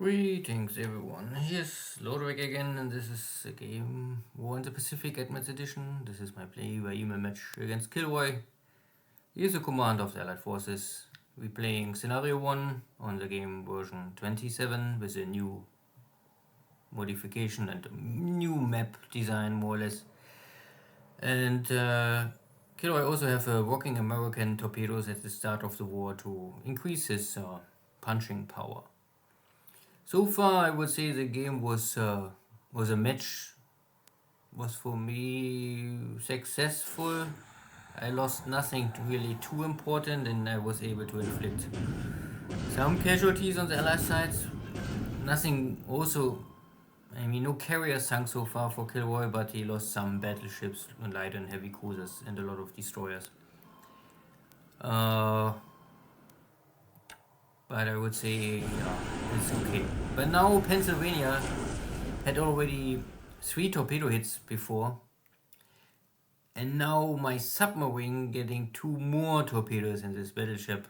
Greetings everyone, here's Lodrick again, and this is a game War in the Pacific Admins Edition. This is my play by email match against KilRoy. He is the commander of the Allied Forces. We're playing Scenario 1 on the game version 27 with a new modification and a new map design more or less. And KilRoy also have working American torpedoes at the start of the war to increase his punching power. So far, I would say the game was a match, was for me successful. I lost nothing really too important, and I was able to inflict some casualties on the Allied side. Nothing also, I mean, no carrier sunk so far for KilRoy, but he lost some battleships, light and heavy cruisers, and a lot of destroyers. But I would say, yeah, it's okay. But now Pennsylvania had already 3 torpedo hits before. And now my submarine getting 2 more torpedoes in this battleship.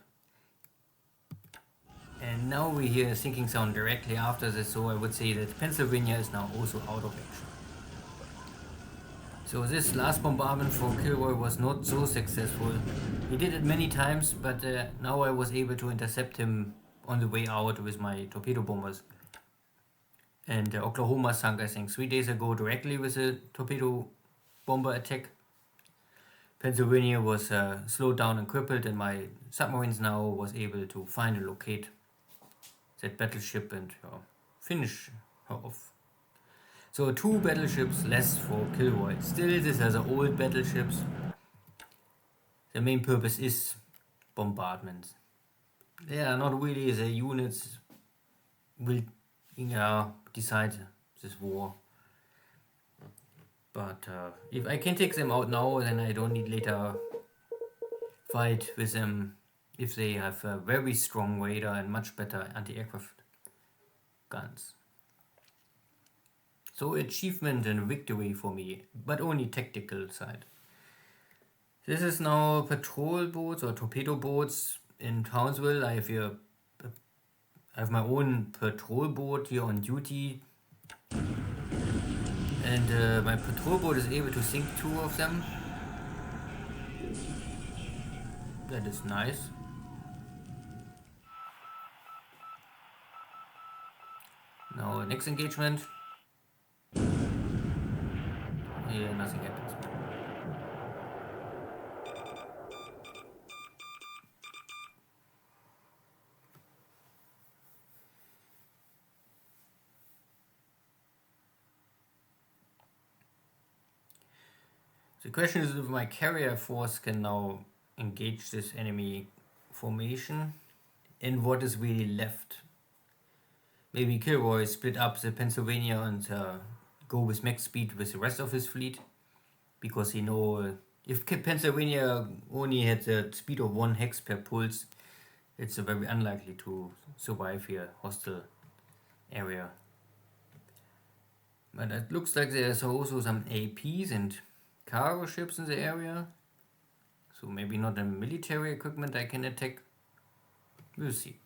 And now we hear a sinking sound directly after this, so I would say that Pennsylvania is now also out of action. So this last bombardment for KilRoy was not so successful. He did it many times, but now I was able to intercept him on the way out with my torpedo bombers. And Oklahoma sunk, I think, 3 days ago directly with a torpedo bomber attack. Pennsylvania was slowed down and crippled, and my submarines now was able to find and locate that battleship and finish her off. So 2 battleships less for KilRoy. Still, these are the old battleships. The main purpose is bombardment. They are not really the units will decide this war. But if I can take them out now, then I don't need later fight with them if they have a very strong radar and much better anti-aircraft guns. So achievement and victory for me, but only tactical side. This is now patrol boats or torpedo boats in Townsville. I have my own patrol boat here on duty. And my patrol boat is able to sink 2 of them. That is nice. Now next engagement. Yeah, nothing happens. The question is if my carrier force can now engage this enemy formation and what is really left. Maybe KilRoy split up the Pennsylvania and go with max speed with the rest of his fleet, because he know if Pennsylvania only had the speed of 1 hex per pulse, it's very unlikely to survive here, hostile area. But it looks like there's also some APs and cargo ships in the area, so maybe not a military equipment I can attack. We'll see.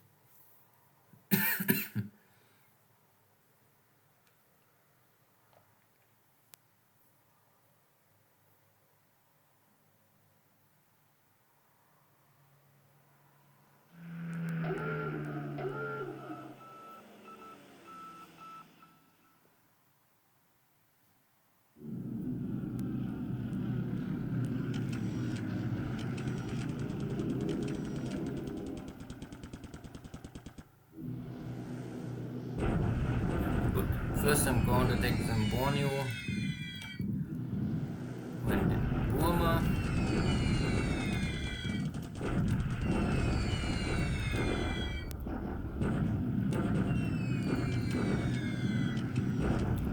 First I'm going to attack them Borneo, and then Burma.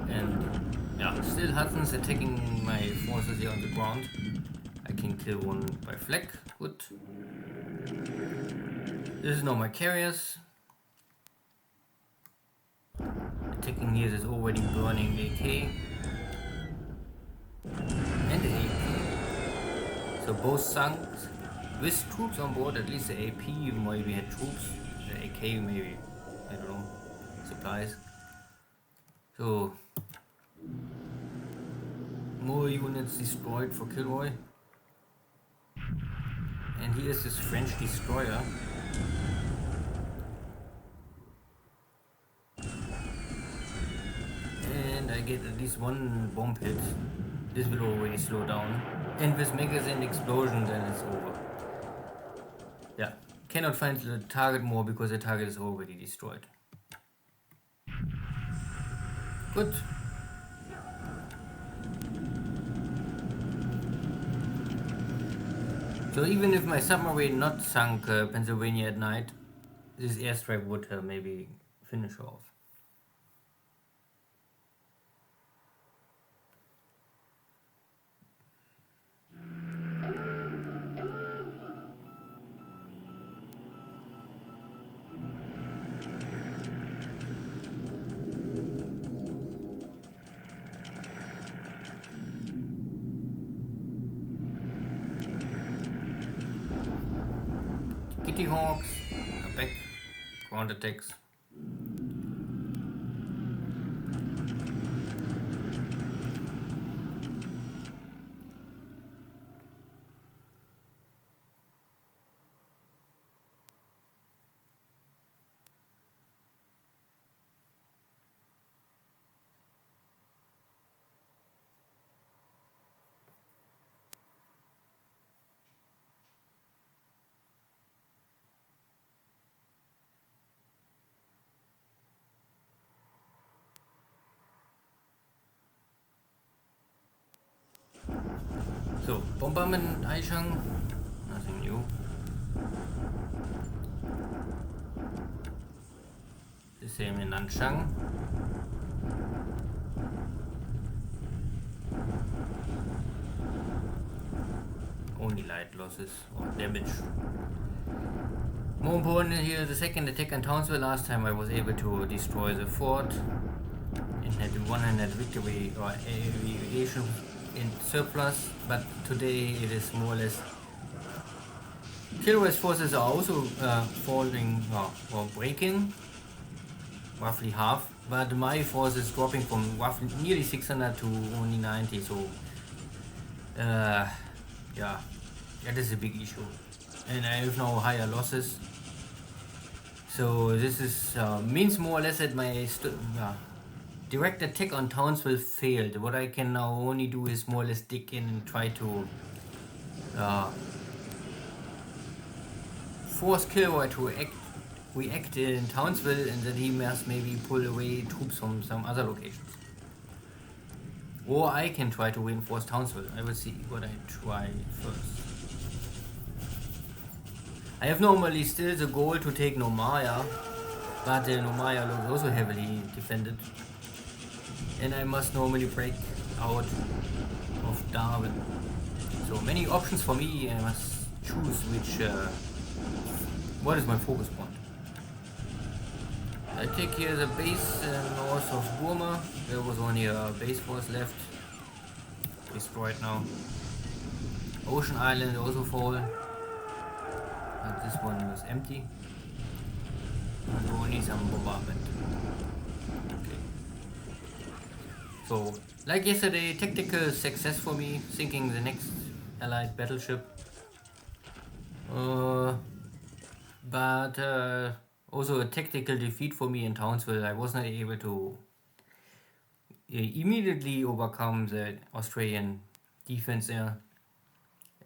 And yeah, still Hudson's attacking my forces here on the ground. I can kill 1 by flak, good. This is now my carriers. Attacking here is already burning AK and the AP. So both sunk with troops on board, at least the AP maybe had troops, the AK maybe, I don't know. supplies. So more units destroyed for KilRoy. And here's this French destroyer. And I get at least one bomb hit. This will already slow down. And with magazine explosion, then it's over. Yeah, cannot find the target more because the target is already destroyed. Good. So even if my submarine not sunk Pennsylvania at night, this airstrike would maybe finish off. Kitty Hawks are back. Ground attacks. So, bombardment Aishang, nothing new. The same in Nanchang. Only light losses or damage. More important here, the second attack on Townsville. Last time I was able to destroy the fort and had one handed victory or aviation in surplus, but today it is more or less. KilRoy's forces are also falling or breaking, roughly half, but my force is dropping from roughly nearly 600 to only 90, so yeah, that is a big issue. And I have now higher losses. So this is means more or less that my direct attack on Townsville failed. What I can now only do is more or less dig in and try to force KilRoy to react in Townsville, and that he must maybe pull away troops from some other locations. Or I can try to reinforce Townsville. I will see what I try first. I have normally still the goal to take Nomaya, but Nomaya looks also heavily defended. And I must normally break out of Darwin. So many options for me, I must choose which, what is my focus point. I take here the base north of Burma. There was only a base force left. Destroyed now. Ocean Island also fall. But this one was empty. And only some bombardment. Okay. So, like yesterday, tactical success for me, sinking the next allied battleship. But also a tactical defeat for me in Townsville. I was not able to immediately overcome the Australian defense there.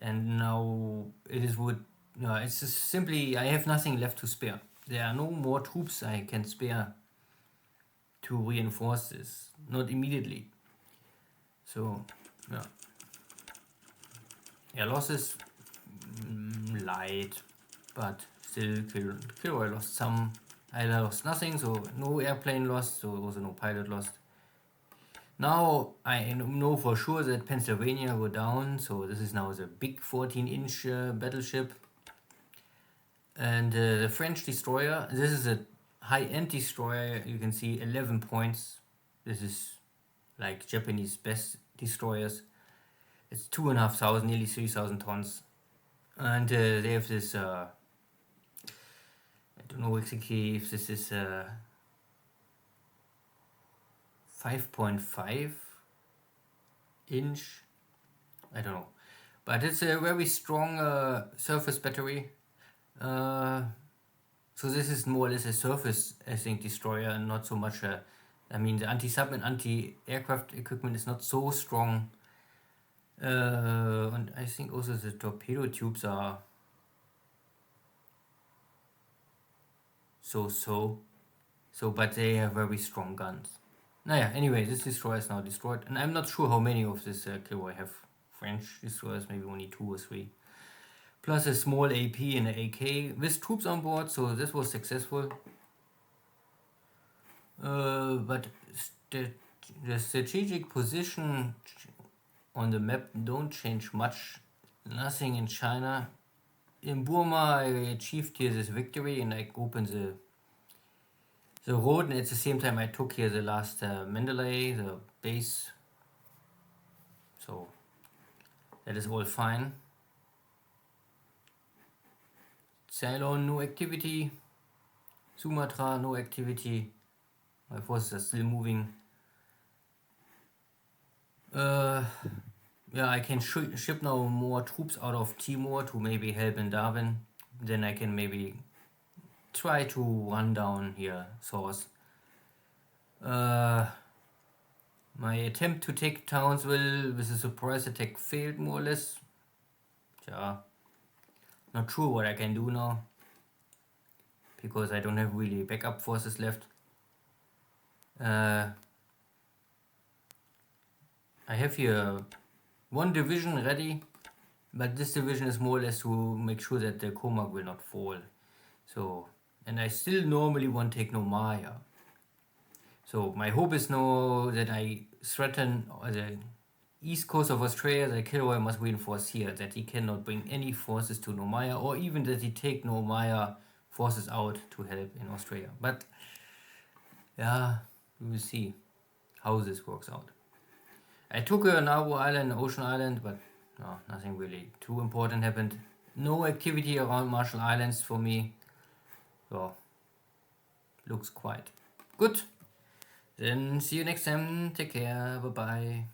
And now it is it's just simply I have nothing left to spare. There are no more troops I can spare to reinforce this. Not immediately. So, yeah, losses light, but still KilRoy lost some. I lost nothing, so no airplane lost, so also no pilot lost. Now I know for sure that Pennsylvania go down, so this is now the big 14-inch battleship. And the French destroyer, this is a high-end destroyer, you can see 11 points. This is like Japanese best destroyers. It's 2,500, nearly 3,000 tons. And they have this, I don't know exactly if this is 5.5 inch. I don't know, but it's a very strong surface battery. So this is more or less a surface, I think, destroyer, and not so much a. I mean, the anti-sub and anti-aircraft equipment is not so strong. And I think also the torpedo tubes are so, but they have very strong guns. Naja, anyway, this destroyer is now destroyed, and I'm not sure how many of this KilRoy have French destroyers, maybe only 2 or 3. Plus a small AP and an AK with troops on board, so this was successful. But the strategic position on the map don't change much. Nothing in China. In Burma, I achieved here this victory, and I opened the road, and at the same time I took here the last Mandalay, the base. So that is all fine. Ceylon, no activity. Sumatra, no activity. My forces are still moving. Yeah, I can ship now more troops out of Timor to maybe help in Darwin. Then I can maybe try to run down here Source. My attempt to take Townsville with a surprise attack failed more or less. Yeah, not sure what I can do now, because I don't have really backup forces left. I have here one division ready, but this division is more or less to make sure that the Comarc will not fall. So, and I still normally want to take Nomaya. So my hope is now that I threaten the east coast of Australia, that KilRoy must reinforce here, that he cannot bring any forces to Nomaya, or even that he take Nomaya forces out to help in Australia. But yeah, we will see how this works out. I took Nauru Island, Ocean Island, but no, nothing really too important happened. No activity around Marshall Islands for me. So, looks quite good. Then see you next time. Take care. Bye bye.